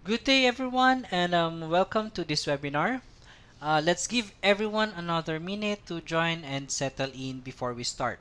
Good day, everyone, and welcome to this webinar. Let's give everyone another minute to join and settle in before we start.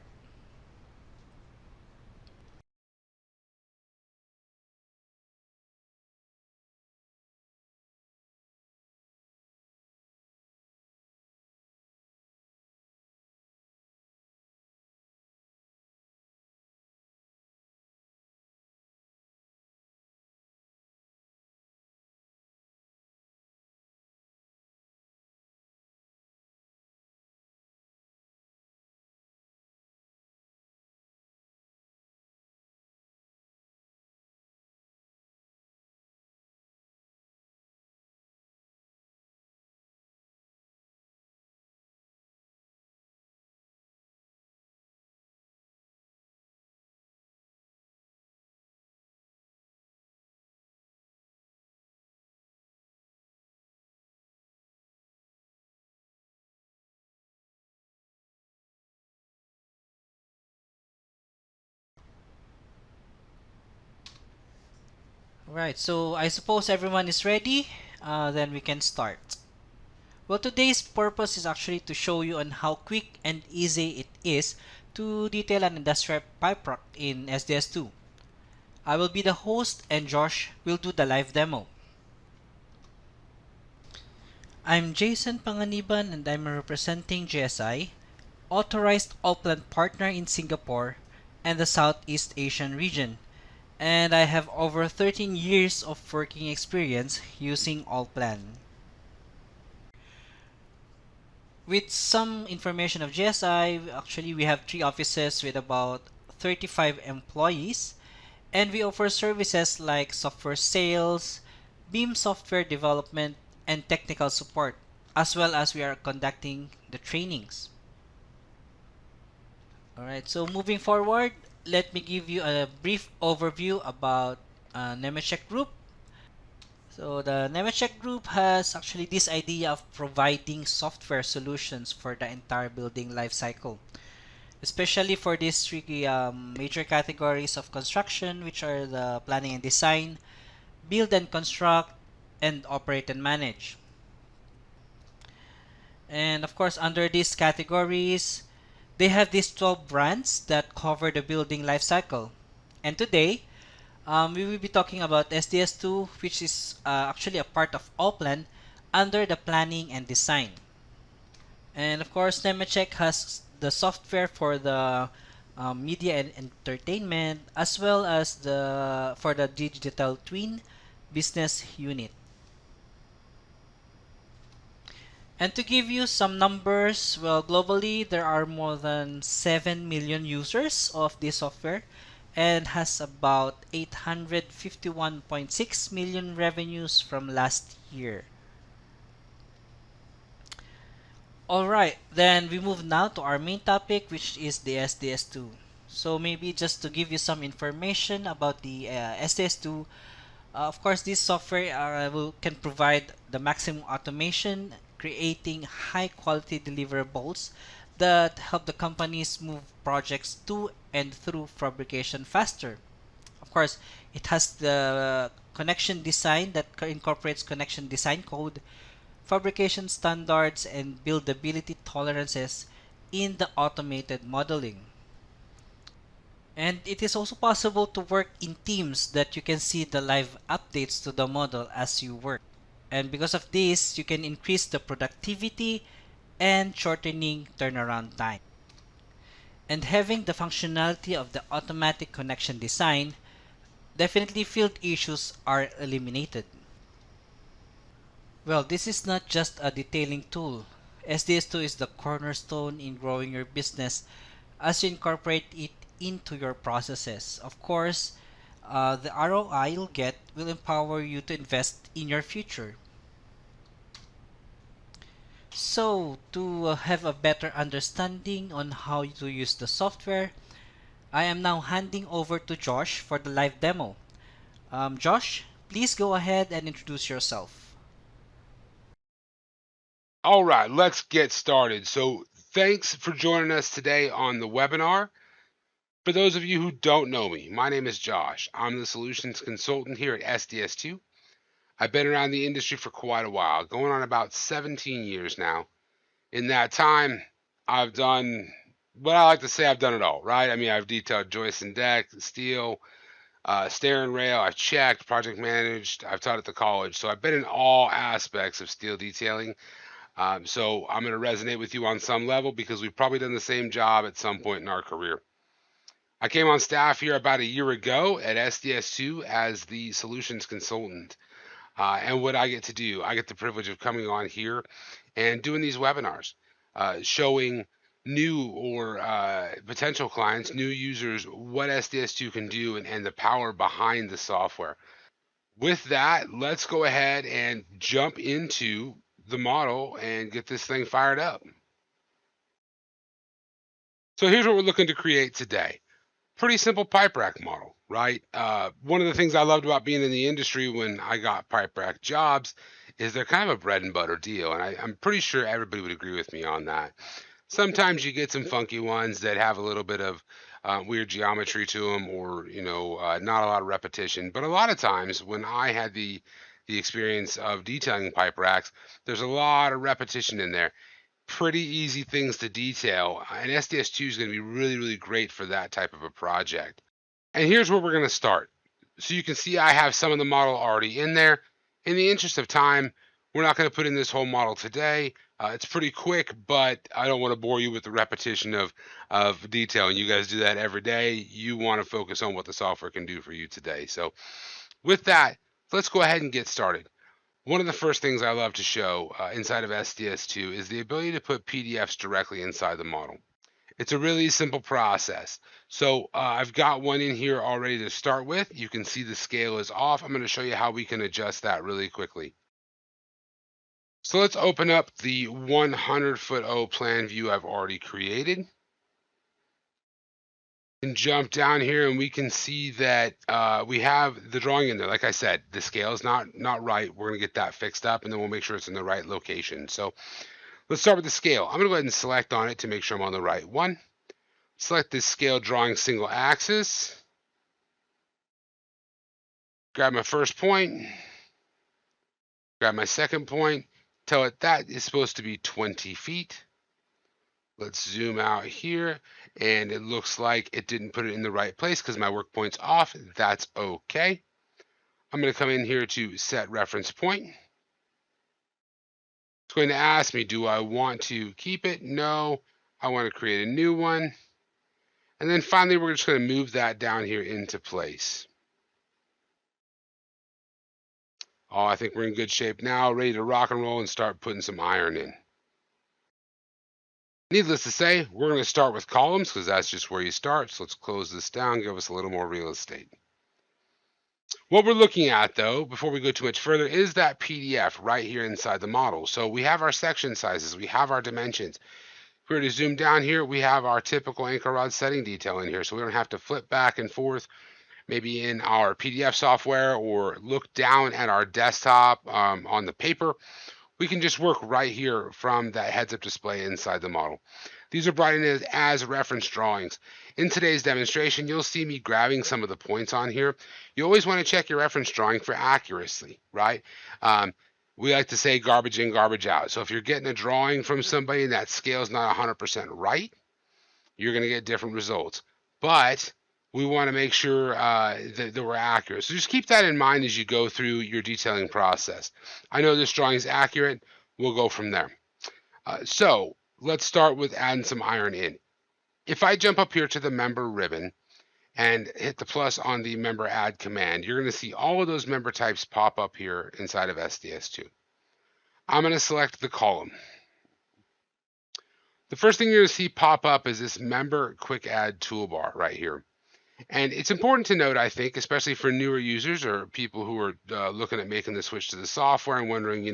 Right, so I suppose everyone is ready. Then we can start. Well, today's purpose is actually to show you on how quick and easy it is to detail an industrial pipe rack in SDS2. I will be the host, and Josh will do the live demo. I'm Jayson Panganiban, and I'm representing GSI, authorized all-plant partner in Singapore and the Southeast Asian region, and I have over 13 years of working experience using Allplan. With some information of GSI, actually we have 3 offices with about 35 employees, and we offer services like software sales, BIM software development, and technical support, as well as we are conducting the trainings. Alright, so moving forward, let me give you a brief overview about Nemetschek Group. So the Nemetschek Group has actually this idea of providing software solutions for the entire building lifecycle, especially for these three major categories of construction, which are the planning and design, build and construct, and operate and manage. And of course, under these categories, they have these 12 brands that cover the building lifecycle. And today, we will be talking about SDS2, which is actually a part of Allplan under the planning and design. And of course, Nemetschek has the software for the media and entertainment, as well as the for the digital twin business unit. And to give you some numbers, well, globally there are more than 7 million users of this software and has about 851.6 million revenues from last year. Alright, then we move now to our main topic, which is the SDS2. So maybe just to give you some information about the SDS2, of course, this software can provide the maximum automation, creating high quality deliverables that help the companies move projects to and through fabrication faster. Of course, it has the connection design that incorporates connection design code, fabrication standards, and buildability tolerances in the automated modeling. And it is also possible to work in teams that you can see the live updates to the model as you work. And because of this, you can increase the productivity and shortening turnaround time. And having the functionality of the automatic connection design, definitely field issues are eliminated. Well, this is not just a detailing tool. SDS2 is the cornerstone in growing your business as you incorporate it into your processes. Of course, the ROI you'll get will empower you to invest in your future. So, to have a better understanding on how to use the software, I am now handing over to Josh for the live demo. Josh, please go ahead and introduce yourself. All right, let's get started. So, thanks for joining us today on the webinar. For those of you who don't know me, my name is Josh. I'm the solutions consultant here at SDS2. I've been around the industry for quite a while, going on about 17 years now. In that time, I've done what I like to say I've done it all, right? I mean, I've detailed joist and deck, steel, stair and rail. I've checked, project managed. I've taught at the college. So I've been in all aspects of steel detailing. So I'm going to resonate with you on some level because we've probably done the same job at some point in our career. I came on staff here about a year ago at SDS2 as the solutions consultant. And what I get to do, I get the privilege of coming on here and doing these webinars, showing new or potential clients, new users, what SDS2 can do and the power behind the software. With that, let's go ahead and jump into the model and get this thing fired up. So here's what we're looking to create today. Pretty simple pipe rack model, right? One of the things I loved about being in the industry when I got pipe rack jobs is they're kind of a bread and butter deal. And I'm pretty sure everybody would agree with me on that. Sometimes you get some funky ones that have a little bit of weird geometry to them or, not a lot of repetition. But a lot of times when I had the experience of detailing pipe racks, there's a lot of repetition in there, pretty easy things to detail. And SDS2 is going to be really, really great for that type of a project. And here's where we're going to start. So you can see I have some of the model already in there. In the interest of time, we're not going to put in this whole model today. It's pretty quick, but I don't want to bore you with the repetition of detail. And you guys do that every day. You want to focus on what the software can do for you today. So with that, let's go ahead and get started. One of the first things I love to show inside of SDS2 is the ability to put PDFs directly inside the model. It's a really simple process. So I've got one in here already to start with. You can see the scale is off. I'm going to show you how we can adjust that really quickly. So let's open up the 100-foot O plan view I've already created. And jump down here and we can see that we have the drawing in there. Like I said, the scale is not right. We're going to get that fixed up and then we'll make sure it's in the right location. So let's start with the scale. I'm going to go ahead and select on it to make sure I'm on the right one. Select this scale drawing single axis. Grab my first point. Grab my second point. Tell it that is supposed to be 20 feet. Let's zoom out here, and it looks like it didn't put it in the right place because my work point's off. That's okay. I'm going to come in here to set reference point. It's going to ask me, do I want to keep it? No. I want to create a new one. And then finally, we're just going to move that down here into place. Oh, I think we're in good shape now, ready to rock and roll and start putting some iron in. Needless to say, we're going to start with columns because that's just where you start. So let's close this down, give us a little more real estate. What we're looking at, though, before we go too much further, is that PDF right here inside the model. So we have our section sizes, we have our dimensions. If we were to zoom down here, we have our typical anchor rod setting detail in here. So we don't have to flip back and forth, maybe in our PDF software or look down at our desktop on the paper. We can just work right here from that heads-up display inside the model. These are brought in as reference drawings. In today's demonstration, you'll see me grabbing some of the points on here. You always want to check your reference drawing for accuracy, right? We like to say garbage in, garbage out. So if you're getting a drawing from somebody and that scale is not 100% right, you're going to get different results. But we want to make sure that we're accurate. So just keep that in mind as you go through your detailing process. I know this drawing is accurate. We'll go from there. So let's start with adding some iron in. If I jump up here to the member ribbon and hit the plus on the member add command, you're going to see all of those member types pop up here inside of SDS2. I'm going to select the column. The first thing you're going to see pop up is this member quick add toolbar right here. And it's important to note, I think, especially for newer users or people who are looking at making the switch to the software and wondering,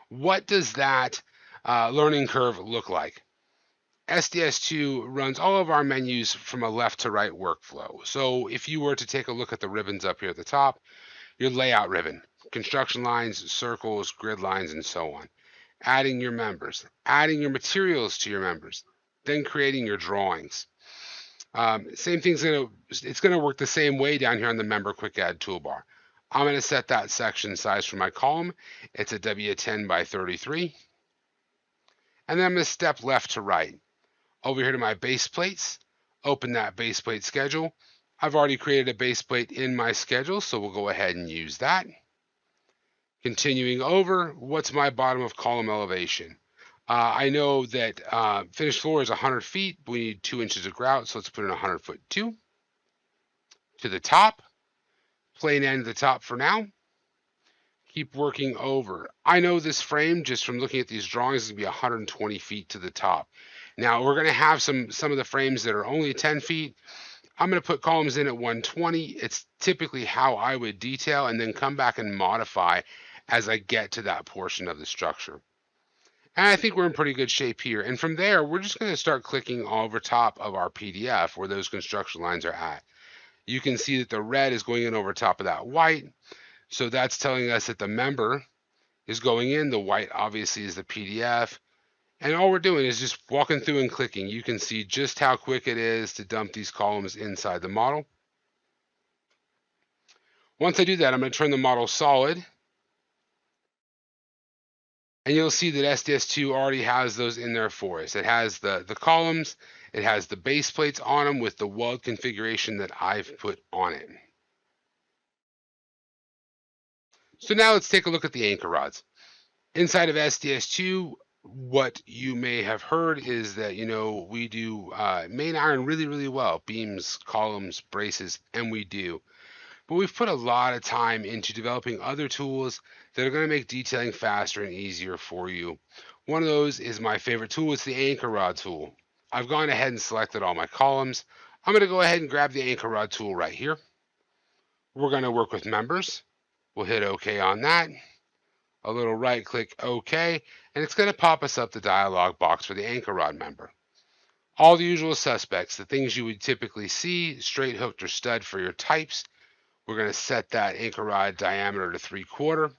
what does that learning curve look like? SDS2 runs all of our menus from a left to right workflow. So if you were to take a look at the ribbons up here at the top, your layout ribbon, construction lines, circles, grid lines, and so on. Adding your members, adding your materials to your members, then creating your drawings. Same thing's it's gonna work the same way down here on the member quick add toolbar. I'm going to set that section size for my column. It's a W10 by 33. And then I'm going to step left to right. Over here to my base plates, open that base plate schedule. I've already created a base plate in my schedule, so we'll go ahead and use that. Continuing over, what's my bottom of column elevation? I know that finished floor is 100 feet, but we need 2 inches of grout, so let's put in 100 foot 2. To the top, plain end to the top for now. Keep working over. I know this frame, just from looking at these drawings, is going to be 120 feet to the top. Now, we're going to have some of the frames that are only 10 feet. I'm going to put columns in at 120. It's typically how I would detail and then come back and modify as I get to that portion of the structure. And I think we're in pretty good shape here. And from there, we're just going to start clicking over top of our PDF where those construction lines are at. You can see that the red is going in over top of that white. So that's telling us that the member is going in. The white obviously is the PDF. And all we're doing is just walking through and clicking. You can see just how quick it is to dump these columns inside the model. Once I do that, I'm going to turn the model solid. And you'll see that SDS2 already has those in there for us. It has the columns, it has the base plates on them with the weld configuration that I've put on it. So now let's take a look at the anchor rods. Inside of SDS2, what you may have heard is that, we do main iron really, really well. Beams, columns, braces, and we do. But we've put a lot of time into developing other tools that are going to make detailing faster and easier for you. One of those is my favorite tool. It's the anchor rod tool. I've gone ahead and selected all my columns. I'm going to go ahead and grab the anchor rod tool right here. We're going to work with members. We'll hit OK on that. A little right click OK, and it's going to pop us up the dialog box for the anchor rod member. All the usual suspects, the things you would typically see, straight hooked or stud for your types. We're going to set that anchor rod diameter to 3/4.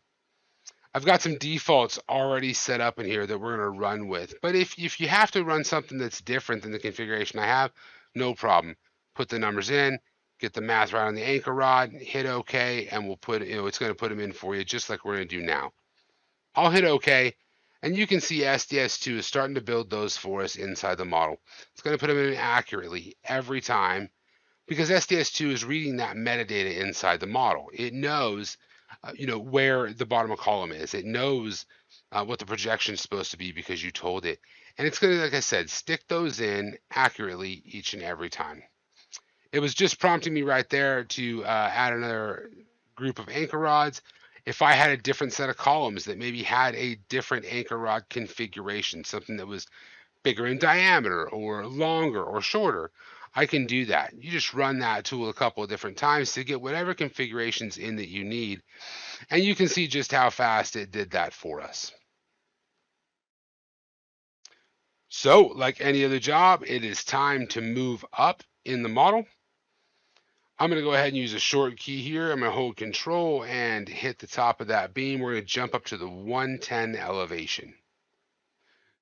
I've got some defaults already set up in here that we're going to run with. But if you have to run something that's different than the configuration I have, no problem. Put the numbers in, get the math right on the anchor rod, hit OK, and we'll put, it's going to put them in for you just like we're going to do now. I'll hit OK, and you can see SDS2 is starting to build those for us inside the model. It's going to put them in accurately every time, because SDS2 is reading that metadata inside the model. It knows, where the bottom of column is. It knows what the projection is supposed to be because you told it. And it's going to, like I said, stick those in accurately each and every time. It was just prompting me right there to add another group of anchor rods. If I had a different set of columns that maybe had a different anchor rod configuration, something that was bigger in diameter or longer or shorter, I can do that. You just run that tool a couple of different times to get whatever configurations in that you need. And you can see just how fast it did that for us. So, like any other job, it is time to move up in the model. I'm going to go ahead and use a short key here. I'm going to hold Control and hit the top of that beam. We're going to jump up to the 110 elevation.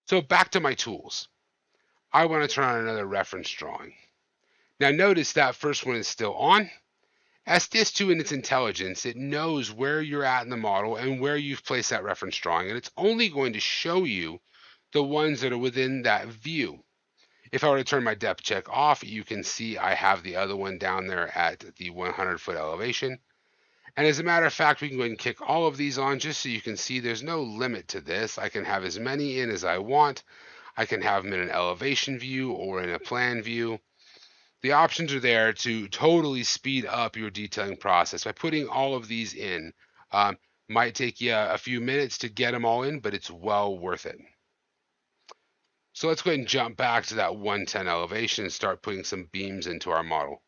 So back to my tools. I want to turn on another reference drawing. Now notice that first one is still on. SDS2 in its intelligence, it knows where you're at in the model and where you've placed that reference drawing, and it's only going to show you the ones that are within that view. If I were to turn my depth check off, you can see I have the other one down there at the 100-foot elevation. And as a matter of fact, we can go ahead and kick all of these on just so you can see there's no limit to this. I can have as many in as I want. I can have them in an elevation view or in a plan view. The options are there to totally speed up your detailing process by putting all of these in. Might take you a few minutes to get them all in, but it's well worth it. So let's go ahead and jump back to that 110 elevation and start putting some beams into our model.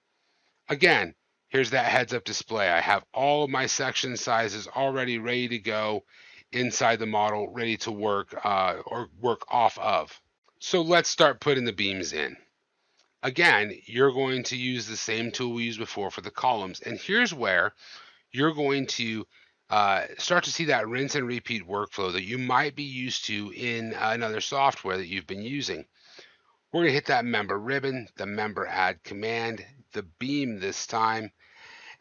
Again, here's that heads-up display. I have all of my section sizes already ready to go inside the model, ready to work or work off of. So let's start putting the beams in. Again, you're going to use the same tool we used before for the columns. And here's where you're going to start to see that rinse and repeat workflow that you might be used to in another software that you've been using. We're going to hit that member ribbon, the member add command, the beam this time,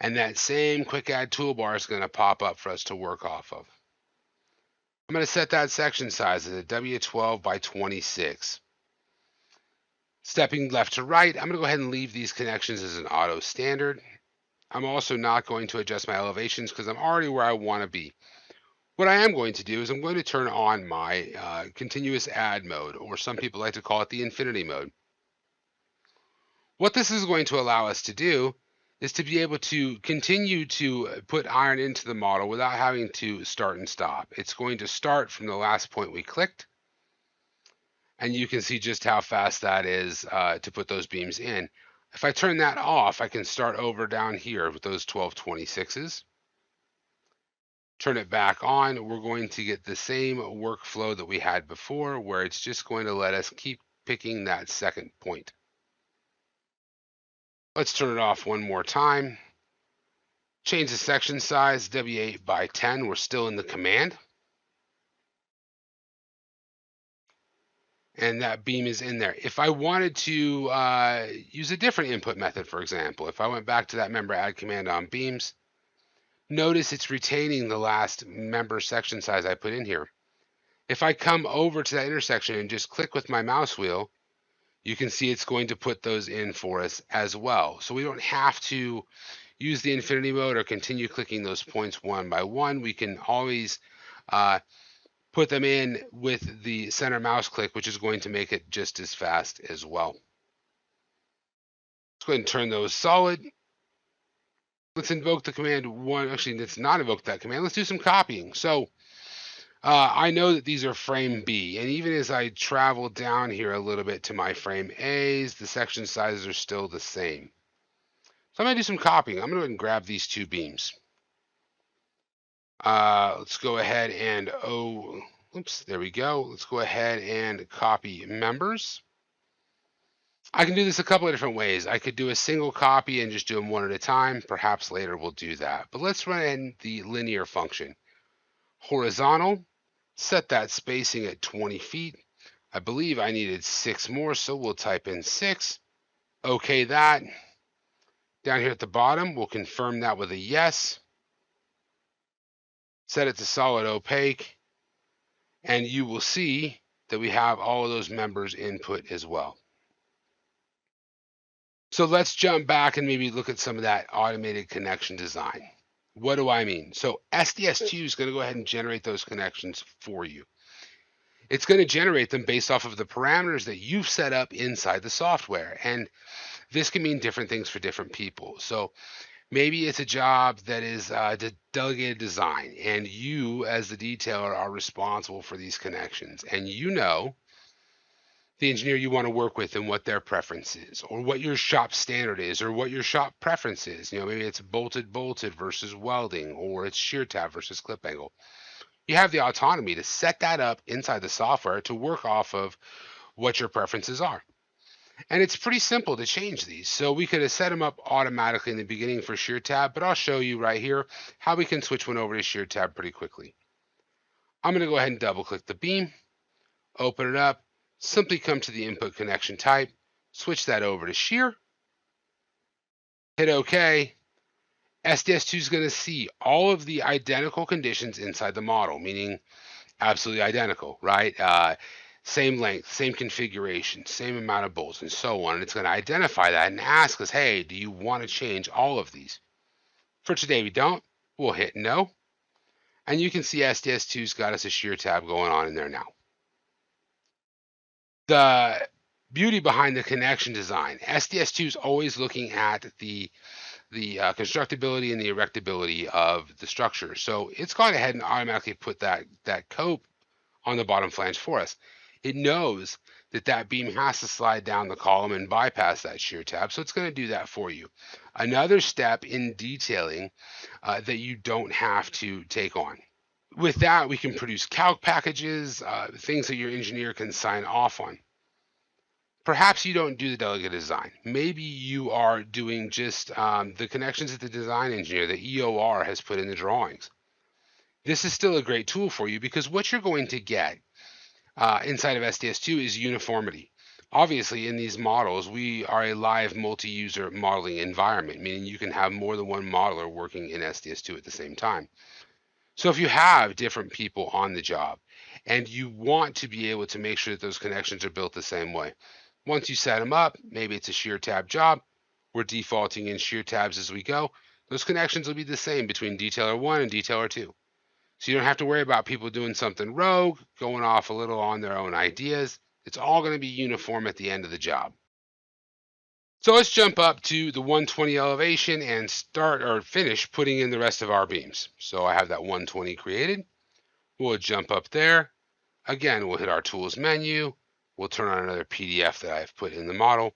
And that same quick add toolbar is going to pop up for us to work off of. I'm going to set that section size as a W12 by 26. Stepping left to right, I'm going to go ahead and leave these connections as an auto standard. I'm also not going to adjust my elevations because I'm already where I want to be. What I am going to do is I'm going to turn on my continuous add mode, or some people like to call it the infinity mode. What this is going to allow us to do is to be able to continue to put iron into the model without having to start and stop. It's going to start from the last point we clicked, and you can see just how fast that is to put those beams in. If I turn that off, I can start over down here with those 1226s. Turn it back on. We're going to get the same workflow that we had before, where it's just going to let us keep picking that second point. Let's turn it off one more time. Change the section size, W8 by 10. We're still in the command. And that beam is in there. If I wanted to use a different input method, for example, if I went back to that member add command on beams, notice it's retaining the last member section size I put in here. If I come over to that intersection and just click with my mouse wheel, you can see it's going to put those in for us as well. So we don't have to use the infinity mode or continue clicking those points one by one. We can always put them in with the center mouse click, which is going to make it just as fast as well. Let's go ahead and turn those solid. Let's invoke the command one. Actually, let's not invoke that command. Let's do some copying. So I know that these are frame B, and even as I travel down here a little bit to my frame A's, the section sizes are still the same. So I'm going to do some copying. I'm going to go ahead and grab these two beams. Let's go ahead and, oops, there we go. Let's go ahead and copy members. I can do this a couple of different ways. I could do a single copy and just do them one at a time. Perhaps later we'll do that. But let's run in the linear function. Horizontal, set that spacing at 20 feet. I believe I needed 6 more, so we'll type in 6. Okay that. Down here at the bottom, we'll confirm that with a yes. Set it to solid opaque, and you will see that we have all of those members input as well. So let's jump back and maybe look at some of that automated connection design. What do I mean? So SDS2 is going to go ahead and generate those connections for you. It's going to generate them based off of the parameters that you've set up inside the software. And this can mean different things for different people. So maybe it's a job that is delegated design, and you as the detailer are responsible for these connections. And you know the engineer you want to work with and what their preference is, or what your shop standard is, or what your shop preference is. You know, maybe it's bolted versus welding, or it's shear tab versus clip angle. You have the autonomy to set that up inside the software to work off of what your preferences are. And it's pretty simple to change these. So we could have set them up automatically in the beginning for shear tab, but I'll show you right here how we can switch one over to shear tab pretty quickly. I'm going to go ahead and double click the beam, open it up, simply come to the input connection type, switch that over to shear, hit OK. SDS2 is going to see all of the identical conditions inside the model, meaning absolutely identical, right? Same length, same configuration, same amount of bolts, and so on. And it's going to identify that and ask us, hey, do you want to change all of these? For today, we don't. We'll hit no. And you can see SDS2's got us a shear tab going on in there now. The beauty behind the connection design, SDS2 is always looking at the constructability and the erectability of the structure. So it's gone ahead and automatically put that cope on the bottom flange for us. It knows that that beam has to slide down the column and bypass that shear tab, so it's going to do that for you. Another step in detailing that you don't have to take on. With that, we can produce calc packages, things that your engineer can sign off on. Perhaps you don't do the delegate design. Maybe you are doing just the connections that the design engineer, the EOR, has put in the drawings. This is still a great tool for you because what you're going to get inside of SDS2 is uniformity. Obviously, in these models, we are a live multi-user modeling environment, meaning you can have more than one modeler working in SDS2 at the same time. So if you have different people on the job and you want to be able to make sure that those connections are built the same way, once you set them up, maybe it's a shear tab job, we're defaulting in shear tabs as we go. Those connections will be the same between detailer 1 and detailer 2. So you don't have to worry about people doing something rogue, going off a little on their own ideas. It's all going to be uniform at the end of the job. So let's jump up to the 120 elevation and start or finish putting in the rest of our beams. So I have that 120 created. We'll jump up there. Again, we'll hit our tools menu. We'll turn on another PDF that I've put in the model.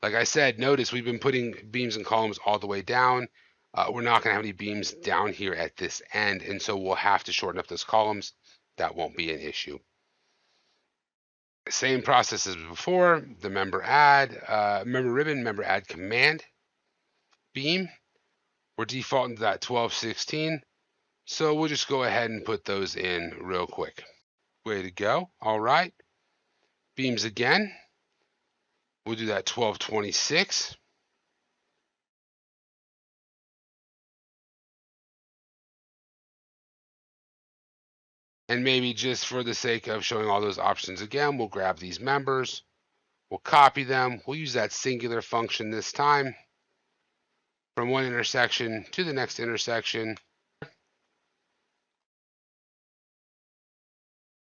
Like I said, notice we've been putting beams and columns all the way down. We're not going to have any beams down here at this end, and so we'll have to shorten up those columns. That won't be an issue. Same process as before, the member add, member ribbon, member add command, beam. We're defaulting to that 1216, so we'll just go ahead and put those in real quick. Way to go. All right. Beams again. We'll do that 1226. And maybe just for the sake of showing all those options again, we'll grab these members, we'll copy them, we'll use that singular function this time from one intersection to the next intersection. And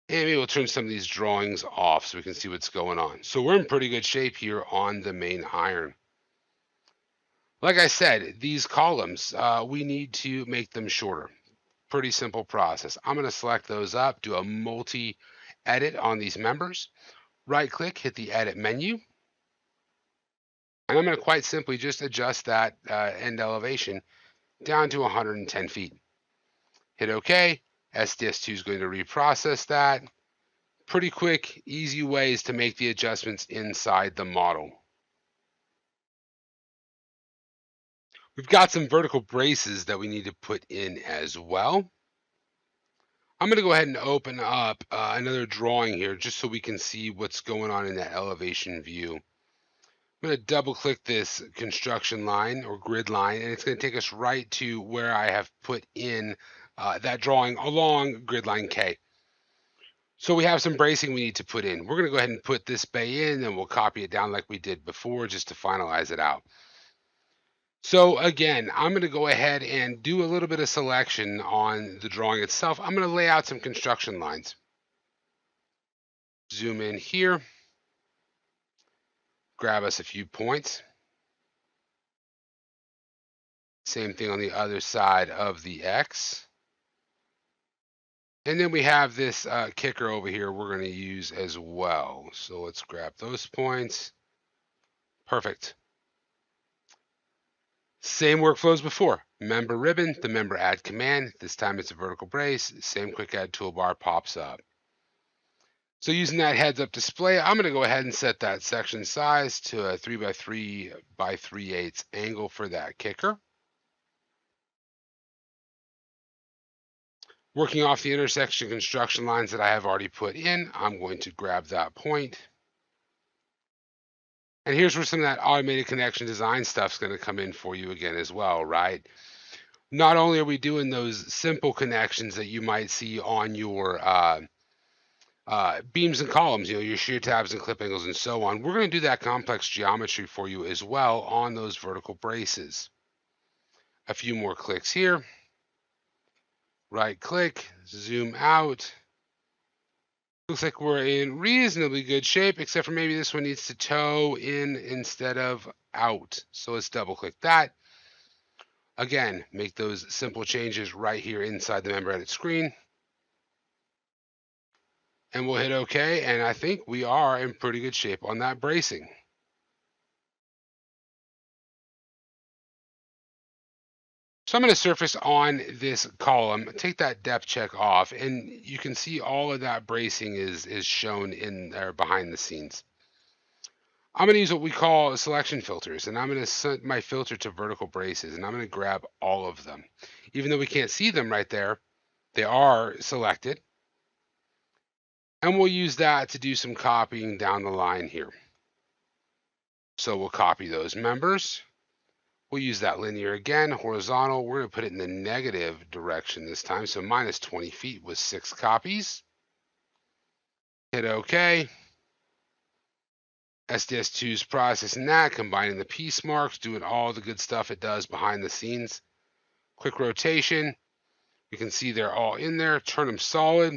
maybe we'll turn some of these drawings off so we can see what's going on. So we're in pretty good shape here on the main iron. Like I said, these columns, we need to make them shorter. Pretty simple process. I'm going to select those up, do a multi-edit on these members. Right click, hit the edit menu. And I'm going to quite simply just adjust that end elevation down to 110 feet. Hit OK. SDS2 is going to reprocess that. Pretty quick, easy ways to make the adjustments inside the model. We've got some vertical braces that we need to put in as well. I'm going to go ahead and open up another drawing here just so we can see what's going on in that elevation view. I'm going to double click this construction line or grid line, and it's going to take us right to where I have put in that drawing along grid line K. So we have some bracing we need to put in. We're going to go ahead and put this bay in, and we'll copy it down like we did before just to finalize it out. So again, I'm going to go ahead and do a little bit of selection on the drawing itself. I'm going to lay out some construction lines. Zoom in here, grab us a few points. Same thing on the other side of the X. And then we have this kicker over here we're going to use as well. So let's grab those points. Perfect. Same workflow as before. Member ribbon, the member add command. This time it's a vertical brace. Same quick add toolbar pops up. So using that heads up display, I'm going to go ahead and set that section size to a 3x3 by 3/8 angle for that kicker. Working off the intersection construction lines that I have already put in, I'm going to grab that point. And here's where some of that automated connection design stuff is going to come in for you again as well, right? Not only are we doing those simple connections that you might see on your beams and columns, your shear tabs and clip angles and so on, we're going to do that complex geometry for you as well on those vertical braces. A few more clicks here. Right click, zoom out. Looks like we're in reasonably good shape, except for maybe this one needs to toe in instead of out. So let's double click that. Again, make those simple changes right here inside the member edit screen. And we'll hit OK, and I think we are in pretty good shape on that bracing. So I'm going to surface on this column, take that depth check off, and you can see all of that bracing is shown in there behind the scenes. I'm going to use what we call selection filters, and I'm going to set my filter to vertical braces, and I'm going to grab all of them. Even though we can't see them right there, they are selected. And we'll use that to do some copying down the line here. So we'll copy those members. We'll use that linear again, horizontal. We're going to put it in the negative direction this time. So minus 20 feet with 6 copies. Hit OK. SDS2 is processing that, combining the piece marks, doing all the good stuff it does behind the scenes. Quick rotation. You can see they're all in there. Turn them solid.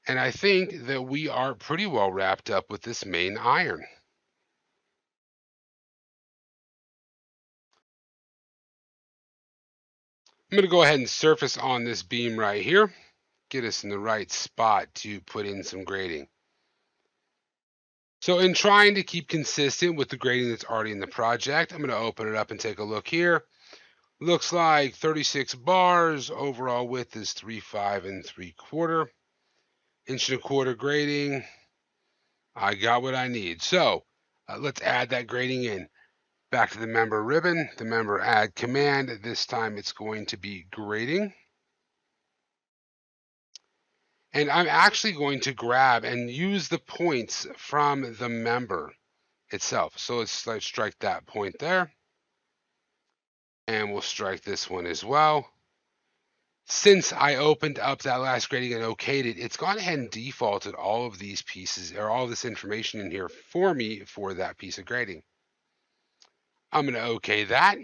And I think that we are pretty well wrapped up with this main iron. I'm going to go ahead and surface on this beam right here. Get us in the right spot to put in some grading. So in trying to keep consistent with the grading that's already in the project, I'm going to open it up and take a look here. Looks like 36 bars. Overall width is 3.5 3/4. 1.25" grading. I got what I need. So let's add that grading in. Back to the member ribbon, the member add command. This time it's going to be grading. And I'm actually going to grab and use the points from the member itself. So let's strike that point there. And we'll strike this one as well. Since I opened up that last grading and okayed it, it's gone ahead and defaulted all of these pieces or all this information in here for me for that piece of grading. I'm going to okay that.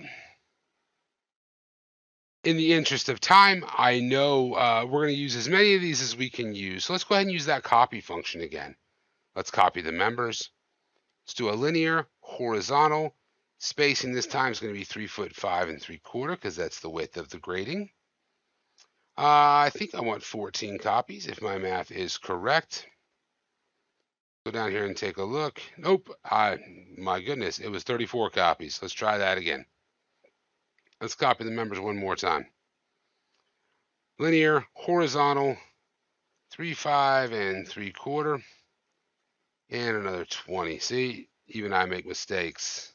In the interest of time, I know we're going to use as many of these as we can use. So let's go ahead and use that copy function again. Let's copy the members. Let's do a linear, horizontal. Spacing this time is going to be 3.5 3/4 because that's the width of the grading. I think I want 14 copies if my math is correct. Go down here and take a look. Nope. My goodness, it was 34 copies. Let's try that again. Let's copy the members one more time. Linear, horizontal, 3.5 3/4, and another 20. See, even I make mistakes.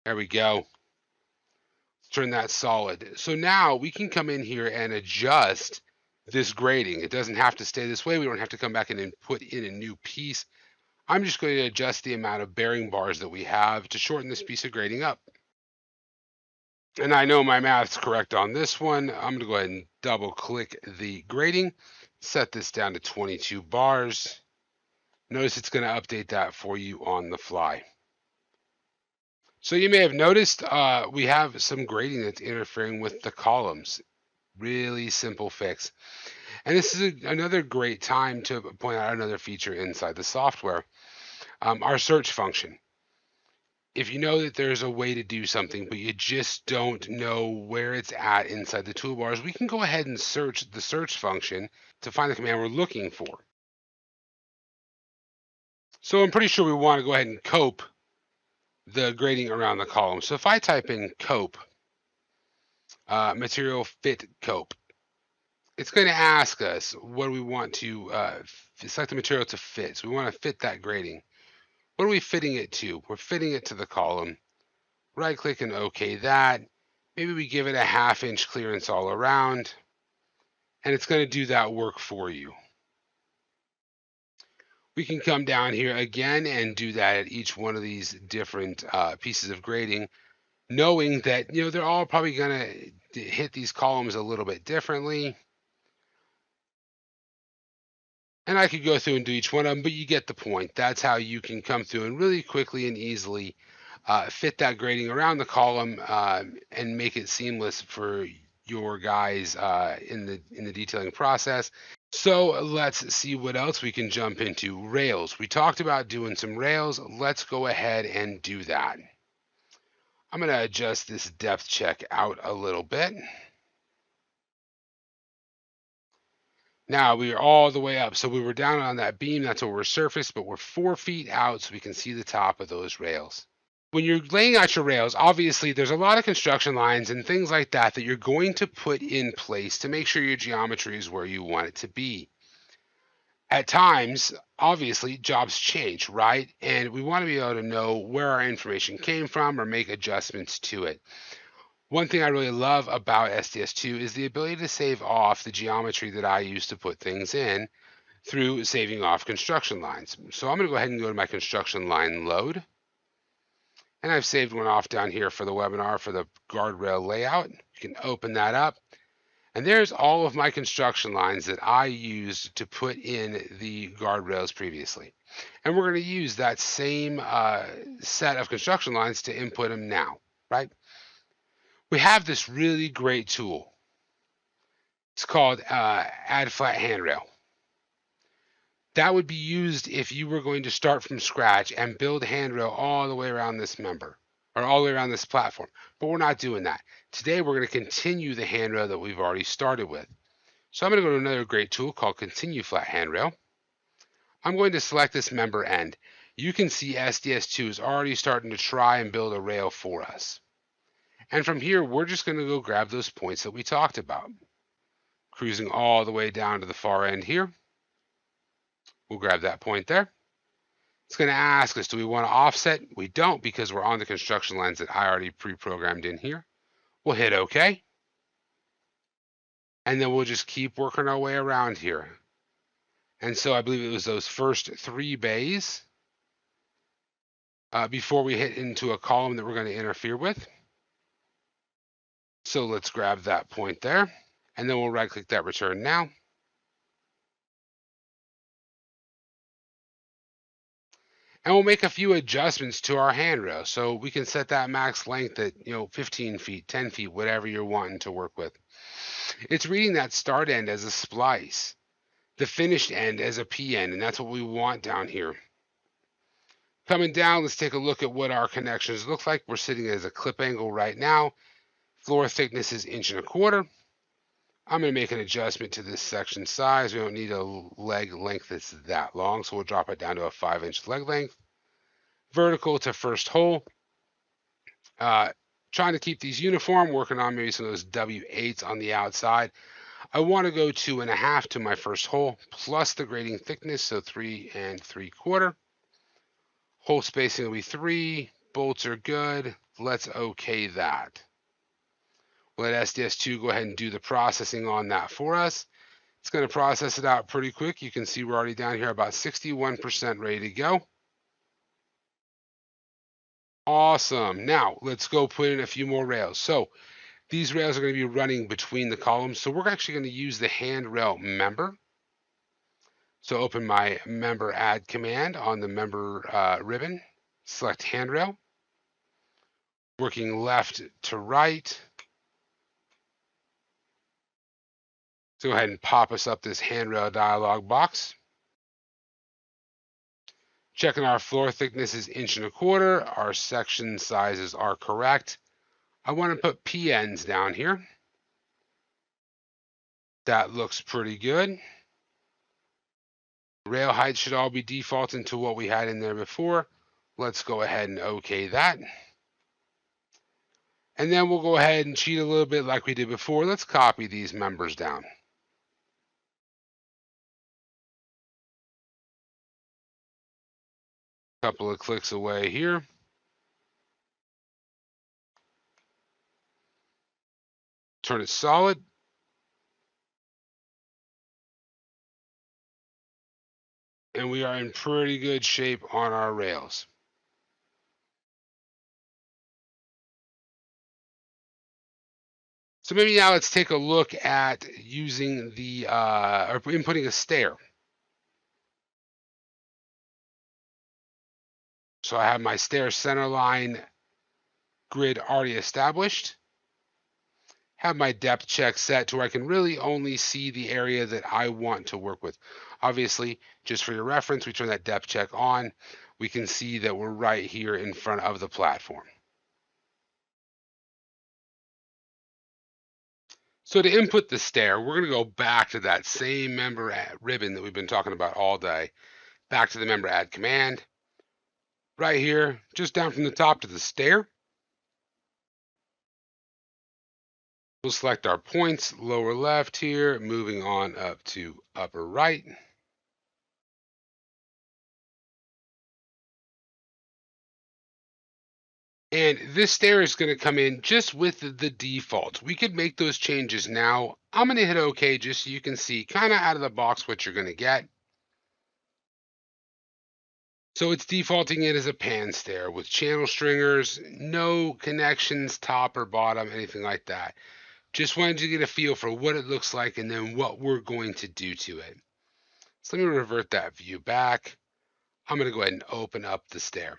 There we go. Let's turn that solid. So now we can come in here and adjust this grading. It doesn't have to stay this way. We don't have to come back in and put in a new piece. I'm just going to adjust the amount of bearing bars that we have to shorten this piece of grading up. And I know my math's correct on this one. I'm going to go ahead and double click the grading, set this down to 22 bars. Notice it's going to update that for you on the fly. So you may have noticed we have some grading that's interfering with the columns. Really simple fix. And this is another great time to point out another feature inside the software, our search function. If you know that there's a way to do something, but you just don't know where it's at inside the toolbars, we can go ahead and search the search function to find the command we're looking for. So I'm pretty sure we want to go ahead and cope the grading around the column. So if I type in cope, material fit cope, it's going to ask us what do we want to select the material to fit. So we want to fit that grading. What are we fitting it to? We're fitting it to the column. Right click and OK that. Maybe we give it a 1/2 inch clearance all around, and it's going to do that work for you. We can come down here again and do that at each one of these different pieces of grading, knowing that they're all probably going to hit these columns a little bit differently. And I could go through and do each one of them, but you get the point. That's how you can come through and really quickly and easily fit that grading around the column and make it seamless for your guys in the detailing process. So let's see what else we can jump into. Rails. We talked about doing some rails. Let's go ahead and do that. I'm going to adjust this depth check out a little bit. Now we are all the way up. So we were down on that beam. That's where we're surfaced, but we're 4 feet out so we can see the top of those rails. When you're laying out your rails, obviously there's a lot of construction lines and things like that that you're going to put in place to make sure your geometry is where you want it to be. At times, obviously, jobs change, right? And we want to be able to know where our information came from or make adjustments to it. One thing I really love about SDS2 is the ability to save off the geometry that I use to put things in through saving off construction lines. So I'm going to go ahead and go to my construction line load. And I've saved one off down here for the webinar for the guardrail layout. You can open that up. And there's all of my construction lines that I used to put in the guardrails previously. And we're going to use that same set of construction lines to input them now, right? We have this really great tool. It's called Add Flat Handrail. That would be used if you were going to start from scratch and build handrail all the way around this member or all the way around this platform. But we're not doing that. Today, we're going to continue the handrail that we've already started with. So I'm going to go to another great tool called Continue Flat Handrail. I'm going to select this member end. You can see SDS2 is already starting to try and build a rail for us. And from here, we're just going to go grab those points that we talked about. Cruising all the way down to the far end here. We'll grab that point there. It's going to ask us, do we want to offset? We don't, because we're on the construction lines that I already pre-programmed in here. We'll hit OK. And then we'll just keep working our way around here. And so I believe it was those first 3 bays before we hit into a column that we're going to interfere with. So let's grab that point there. And then we'll right-click that return now. And we'll make a few adjustments to our handrail. So we can set that max length at 15 feet, 10 feet, whatever you're wanting to work with. It's reading that start end as a splice, the finished end as a P end, and that's what we want down here. Coming down, let's take a look at what our connections look like. We're sitting as a clip angle right now. Floor thickness is 1.25 inches. I'm going to make an adjustment to this section size. We don't need a leg length that's that long, so we'll drop it down to a 5-inch leg length. Vertical to first hole. Trying to keep these uniform, working on maybe some of those W8s on the outside. I want to go 2.5 to my first hole, plus the grading thickness, so 3 3/4. Hole spacing will be 3. Bolts are good. Let's OK that. Let SDS2 go ahead and do the processing on that for us. It's going to process it out pretty quick. You can see we're already down here about 61% ready to go. Awesome. Now let's go put in a few more rails. So these rails are going to be running between the columns. So we're actually going to use the handrail member. So open my member add command on the member ribbon, select handrail, working left to right. So go ahead and pop us up this handrail dialog box. Checking our floor thickness is 1.25 inches. Our section sizes are correct. I want to put P ends down here. That looks pretty good. Rail height should all be defaulting to what we had in there before. Let's go ahead and OK that. And then we'll go ahead and cheat a little bit like we did before. Let's copy these members down. Couple of clicks away here. Turn it solid. And we are in pretty good shape on our rails. So maybe now let's take a look at using the, or inputting a stair. So I have my stair center line grid already established. Have my depth check set to where I can really only see the area that I want to work with. Obviously, just for your reference, we turn that depth check on. We can see that we're right here in front of the platform. So to input the stair, we're going to go back to that same member ribbon that we've been talking about all day. Back to the member add command. Right here, just down from the top to the stair. We'll select our points, lower left here, moving on up to upper right. And this stair is going to come in just with the default. We could make those changes now. I'm going to hit OK just so you can see kind of out of the box what you're going to get. So it's defaulting it as a pan stair with channel stringers, no connections, top or bottom, anything like that. Just wanted to get a feel for what it looks like and then what we're going to do to it. So let me revert that view back. I'm going to go ahead and open up the stair.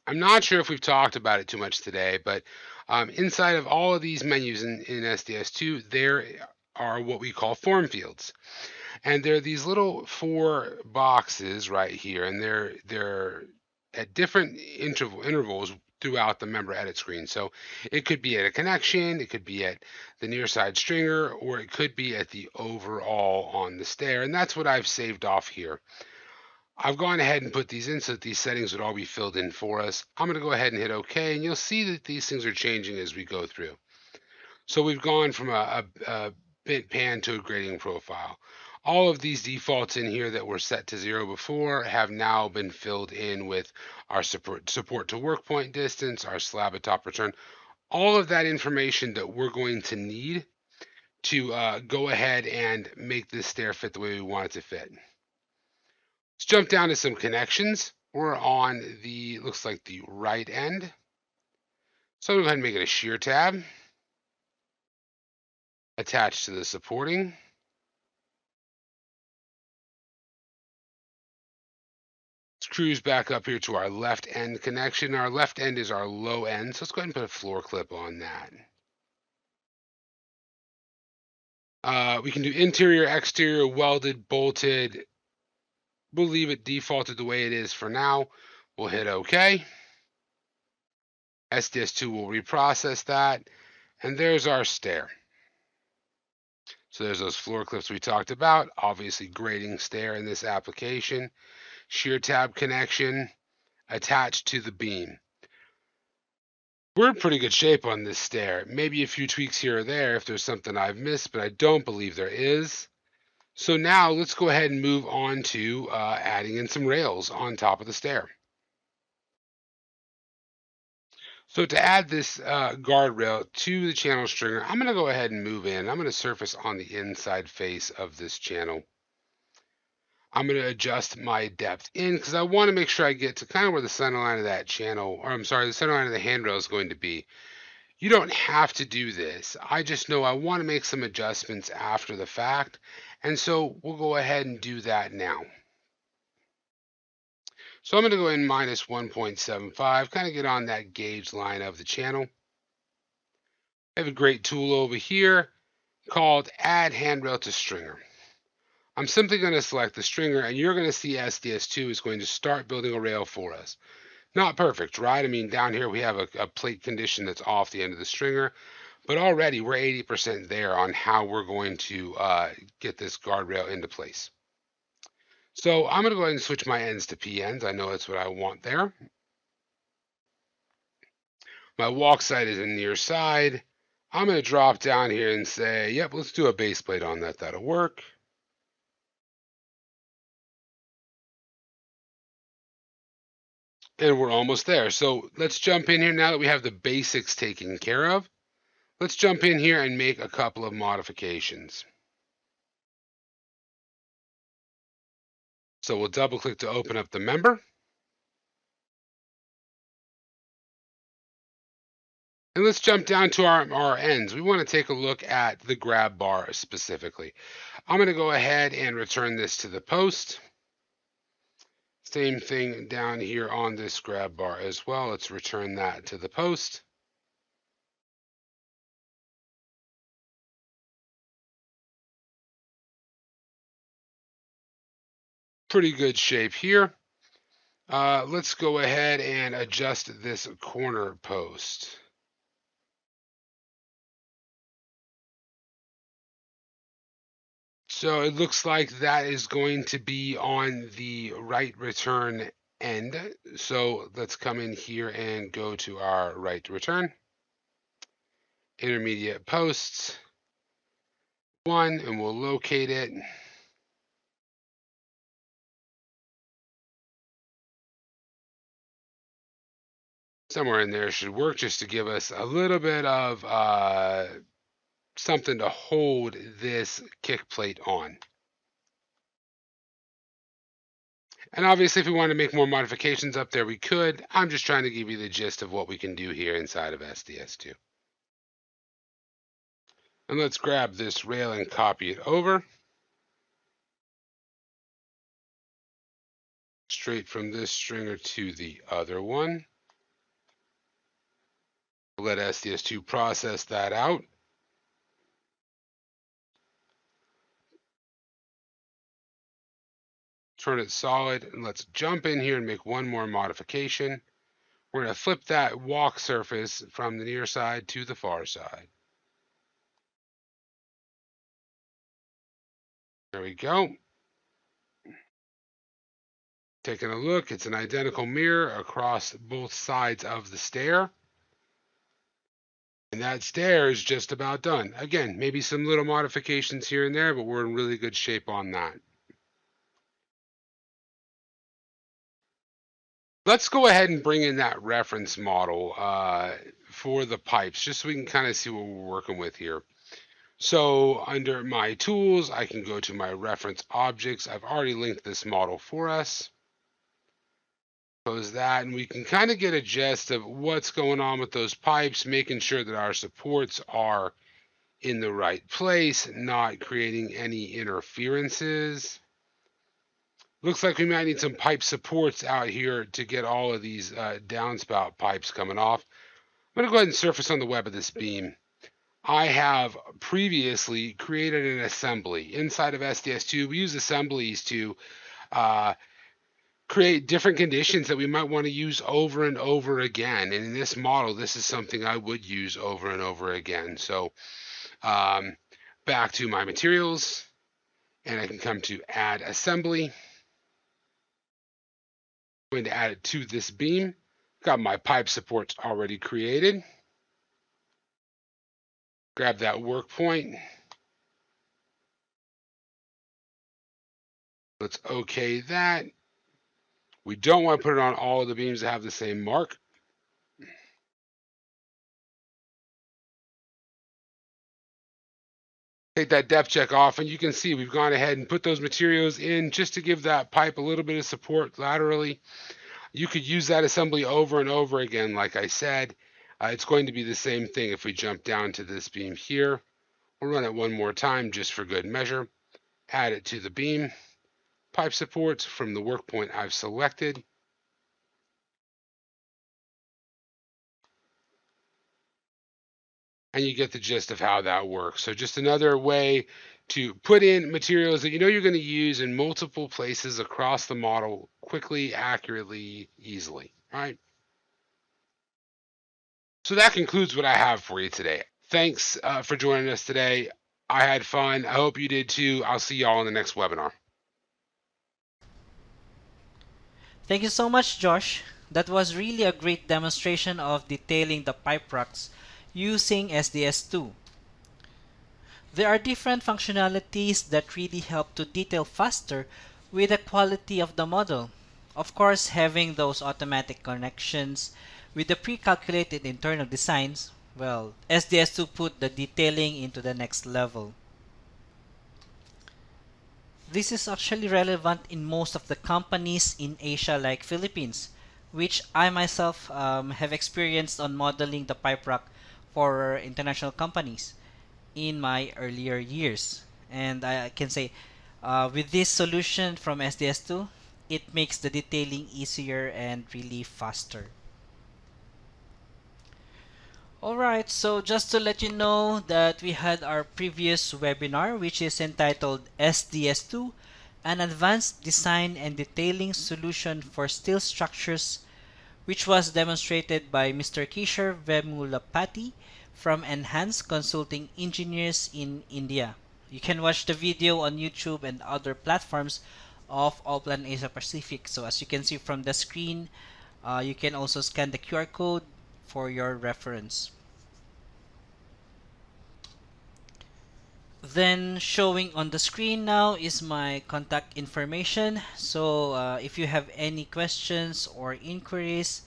I'm not sure if we've talked about it too much today, but inside of all of these menus in SDS2, there are what we call form fields. And there are these little four boxes right here, and they're at different intervals throughout the member edit screen. So it could be at a connection, it could be at the near side stringer, or it could be at the overall on the stair. And that's what I've saved off here. I've gone ahead and put these in so that these settings would all be filled in for us. I'm going to go ahead and hit OK, and you'll see that these things are changing as we go through. So we've gone from a bit pan to a grading profile. All of these defaults in here that were set to 0 before have now been filled in with our support to work point distance, our slab atop return, all of that information that we're going to need to go ahead and make this stair fit the way we want it to fit. Let's jump down to some connections. We're on the, looks like the right end. So I'm going to go ahead and make it a shear tab attached to the supporting. Let's cruise back up here to our left end connection. Our left end is our low end. So let's go ahead and put a floor clip on that. We can do interior, exterior, welded, bolted. We'll leave it defaulted the way it is for now. We'll hit OK. SDS2 will reprocess that. And there's our stair. So there's those floor clips we talked about. Obviously grading stair in this application. Shear tab connection attached to the beam. We're in pretty good shape on this stair. Maybe a few tweaks here or there if there's something I've missed, but I don't believe there is. So now let's go ahead and move on to adding in some rails on top of the stair. So to add this guardrail to the channel stringer, I'm going to go ahead and move in. I'm going to surface on the inside face of this channel. I'm going to adjust my depth in because I want to make sure I get to kind of where the center line of that channel, or I'm sorry, the center line of the handrail is going to be. You don't have to do this. I just know I want to make some adjustments after the fact. And so we'll go ahead and do that now. So I'm going to go in minus 1.75, kind of get on that gauge line of the channel. I have a great tool over here called Add Handrail to Stringer. I'm simply going to select the stringer, and you're going to see SDS2 is going to start building a rail for us. Not perfect, right? I mean, down here we have a plate condition that's off the end of the stringer, but already we're 80% there on how we're going to get this guardrail into place. So I'm going to go ahead and switch my ends to P ends. I know that's what I want there. My walk side is a near side. I'm going to drop down here and say, yep, let's do a base plate on that. That'll work. And we're almost there. So let's jump in here now that we have the basics taken care of. Let's jump in here and make a couple of modifications. So we'll double click to open up the member. And let's jump down to our ends. We want to take a look at the grab bar specifically. I'm going to go ahead and return this to the post. Same thing down here on this grab bar as well. Let's return that to the post. Pretty good shape here. Let's go ahead and adjust this corner post. So it looks like that is going to be on the right return end. So let's come in here and go to our right return. Intermediate posts. 1, and we'll locate it. Somewhere in there should work just to give us a little bit of something to hold this kick plate on. And obviously, if we want to make more modifications up there, we could. I'm just trying to give you the gist of what we can do here inside of SDS2. And let's grab this rail and copy it over. Straight from this stringer to the other one. Let SDS2 process that out. Turn it solid, and let's jump in here and make one more modification. We're going to flip that walk surface from the near side to the far side. There we go. Taking a look, it's an identical mirror across both sides of the stair. And that stair is just about done. Again, maybe some little modifications here and there, but we're in really good shape on that. Let's go ahead and bring in that reference model for the pipes, just so we can kind of see what we're working with here. So under my tools, I can go to my reference objects. I've already linked this model for us. Close that, and we can kind of get a gist of what's going on with those pipes, making sure that our supports are in the right place, not creating any interferences. Looks like we might need some pipe supports out here to get all of these downspout pipes coming off. I'm going to go ahead and surface on the web of this beam. I have previously created an assembly. Inside of SDS2, we use assemblies to create different conditions that we might want to use over and over again. And in this model, this is something I would use over and over again. So back to my materials, and I can come to add assembly. I'm going to add it to this beam. Got my pipe supports already created. Grab that work point. Let's OK that. We don't want to put it on all of the beams that have the same mark. Take that depth check off, and you can see we've gone ahead and put those materials in just to give that pipe a little bit of support laterally. You could use that assembly over and over again, like I said. It's going to be the same thing if we jump down to this beam here. We'll run it one more time just for good measure. Add it to the beam. Pipe supports from the work point I've selected. And you get the gist of how that works. So just another way to put in materials that you know you're going to use in multiple places across the model quickly, accurately, easily. All right. So that concludes what I have for you today. Thanks for joining us today. I had fun. I hope you did too. I'll see y'all in the next webinar. Thank you so much, Josh. That was really a great demonstration of detailing the pipe racks using SDS2. There are different functionalities that really help to detail faster with the quality of the model. Of course, having those automatic connections with the pre-calculated internal designs, well, SDS2 put the detailing into the next level. This is actually relevant in most of the companies in Asia like Philippines, which I myself have experienced on modeling the pipe rack for international companies in my earlier years. And I can say with this solution from SDS2, it makes the detailing easier and really faster. Alright, so just to let you know that we had our previous webinar, which is entitled SDS2, an advanced design and detailing solution for steel structures, which was demonstrated by Mr. Kishore Vemulapati from Enhanced Consulting Engineers in India. You can watch the video on YouTube and other platforms of Allplan Asia Pacific. So as you can see from the screen, you can also scan the QR code for your reference. Then showing on the screen now is my contact information. So if you have any questions or inquiries,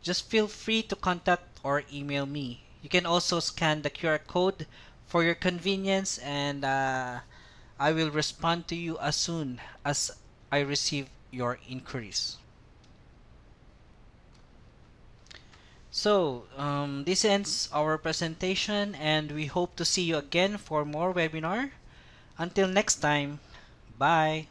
just feel free to contact or email me. You can also scan the QR code for your convenience, and I will respond to you as soon as I receive your inquiries. So, this ends our presentation, and we hope to see you again for more webinar. Until next time, bye.